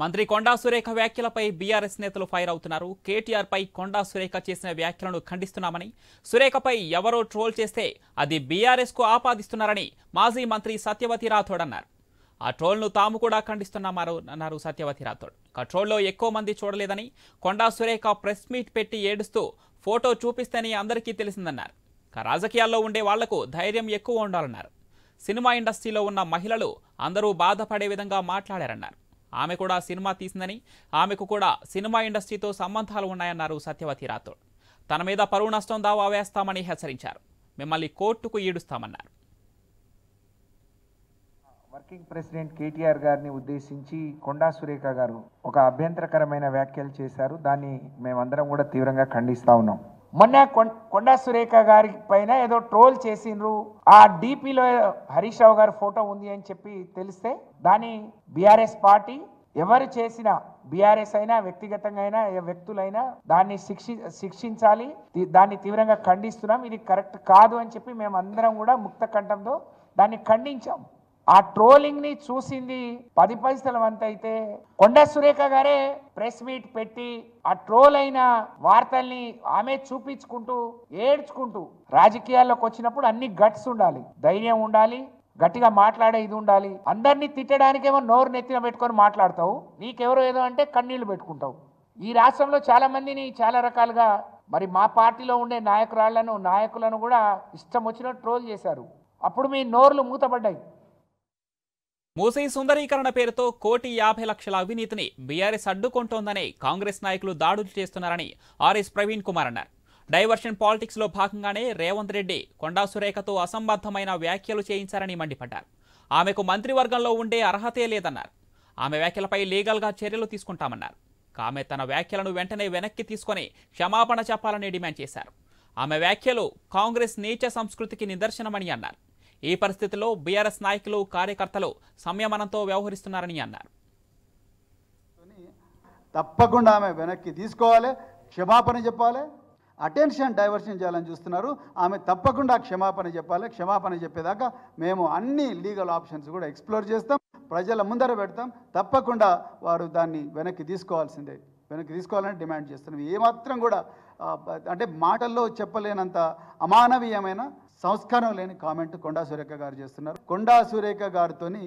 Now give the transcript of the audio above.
మంత్రి కొండా సురేఖ వ్యాఖ్యలపై బీఆర్ఎస్ నేతలు ఫైర్ అవుతున్నారు. కేటీఆర్ పై కొండా సురేఖ చేసిన వ్యాఖ్యలను ఖండిస్తున్నామని, సురేఖపై ఎవరో ట్రోల్ చేస్తే అది బీఆర్ఎస్ కు ఆపాదిస్తున్నారని మాజీ మంత్రి సత్యవతి రాథోడ్ అన్నారు. ఆ ట్రోల్ను తాము కూడా ఖండిస్తున్నామన్నారు సత్యవతి రాథోడ్. ఆ ట్రోల్లో ఎక్కువ మంది చూడలేదని, కొండా సురేఖ ప్రెస్ మీట్ పెట్టి ఏడుస్తూ ఫోటో చూపిస్తేనే అందరికీ తెలిసిందన్నారు. రాజకీయాల్లో ఉండే వాళ్లకు ధైర్యం ఎక్కువ ఉండాలన్నారు. సినిమా ఇండస్ట్రీలో ఉన్న మహిళలు అందరూ బాధపడే విధంగా మాట్లాడారన్నారు. ఆమె కూడా సినిమా తీసిందని, ఆమెకు కూడా సినిమా ఇండస్ట్రీతో సంబంధాలు ఉన్నాయన్నారు సత్యవతి రాథోడ్. తన మీద పరువు నష్టం దావా వేస్తామని హెచ్చరించారు. మిమ్మల్ని కోర్టుకు ఈడుస్తామన్నారు. వర్కింగ్ ప్రెసిడెంట్ కేటీఆర్ గారిని ఉద్దేశించి కొండా సురేఖ గారు ఒక అభ్యంతరకరమైన వ్యాఖ్యలు చేశారు. దాన్ని మేమందరం కూడా తీవ్రంగా ఖండిస్తా ఉన్నాం. మొన్న కొండా సురేఖ గారి పైన ఏదో ట్రోల్ చేసిండ్రు, ఆ డీపీలో హరీష్ రావు గారి ఫోటో ఉంది అని చెప్పి తెలిస్తే దాన్ని బీఆర్ఎస్ పార్టీ ఎవరు చేసినా, బీఆర్ఎస్ అయినా వ్యక్తిగతంగా అయినా వ్యక్తులైనా దాన్ని శిక్షించాలి. దాన్ని తీవ్రంగా ఖండిస్తున్నాం. ఇది కరెక్ట్ కాదు అని చెప్పి మేము అందరం కూడా ముక్త కంఠంతో దాన్ని ఖండించాం. ఆ ట్రోలింగ్ ని చూసింది 10 పైసల వంత అయితే కొండా సురేఖ గారే ప్రెస్ మీట్ పెట్టి ఆ ట్రోల్ అయిన వార్తల్ని ఆమె చూపించుకుంటూ ఏడ్చుకుంటూ, రాజకీయాల్లోకి వచ్చినప్పుడు అన్ని గట్స్ ఉండాలి, ధైర్యం ఉండాలి, గట్టిగా మాట్లాడే ఇది ఉండాలి. అందరినీ తిట్టడానికేమో నోరు నెత్తిన పెట్టుకొని మాట్లాడతావు, నీకెవరో ఏదో అంటే కన్నీళ్లు పెట్టుకుంటావు. ఈ రాష్ట్రంలో చాలా మందిని చాలా రకాలుగా మరి మా పార్టీలో ఉండే నాయకులను కూడా ఇష్టం వచ్చినట్టు ట్రోల్ చేశారు. అప్పుడు మీ నోర్లు మూతపడ్డాయి. మూసీ సుందరీకరణ పేరుతో 1,50,00,000 అవినీతిని బీఆర్ఎస్ అడ్డుకుంటోందని కాంగ్రెస్ నాయకులు దాడులు చేస్తున్నారని ఆర్ఎస్ ప్రవీణ్ కుమార్ అన్నారు. డైవర్షన్ పాలిటిక్స్ లో భాగంగానే రేవంత్ రెడ్డి కొండా సురేఖతో అసంబద్ధమైన వ్యాఖ్యలు చేయించారని మండిపడ్డారు. ఆమెకు మంత్రివర్గంలో ఉండే అర్హతే లేదన్నారు. ఆమె వ్యాఖ్యలపై లీగల్ గా చర్యలు తీసుకుంటామన్నారు. ఆమె తన వ్యాఖ్యలను వెంటనే వెనక్కి తీసుకొని క్షమాపణ చెప్పాలని డిమాండ్ చేశారు. ఆమె వ్యాఖ్యలు కాంగ్రెస్ నీచ సంస్కృతికి నిదర్శనమని అన్నారు. ఈ పరిస్థితిలో బీఆర్ఎస్ నాయకులు, కార్యకర్తలు సంయమనంతో వ్యవహరిస్తున్నారని అన్నారు. తప్పకుండా ఆమె వెనక్కి తీసుకోవాలి, క్షమాపణ చెప్పాలి. అటెన్షన్ డైవర్షన్ చేయాలని చూస్తున్నారు. ఆమె తప్పకుండా క్షమాపణ చెప్పాలి. క్షమాపణ చెప్పేదాకా మేము అన్ని లీగల్ ఆప్షన్స్ కూడా ఎక్స్ప్లోర్ చేస్తాం, ప్రజల ముందర పెడతాం. తప్పకుండా వారు దాన్ని వెనక్కి తీసుకోవాల్సిందే, వెనక్కి తీసుకోవాలని డిమాండ్ చేస్తున్నాం. ఏమాత్రం కూడా అంటే మాటల్లో చెప్పలేనంత అమానవీయమైన, సంస్కారం లేని కామెంట్ కొండా సురేఖ గారు చేస్తున్నారు. కొండా సురేఖ గారితోని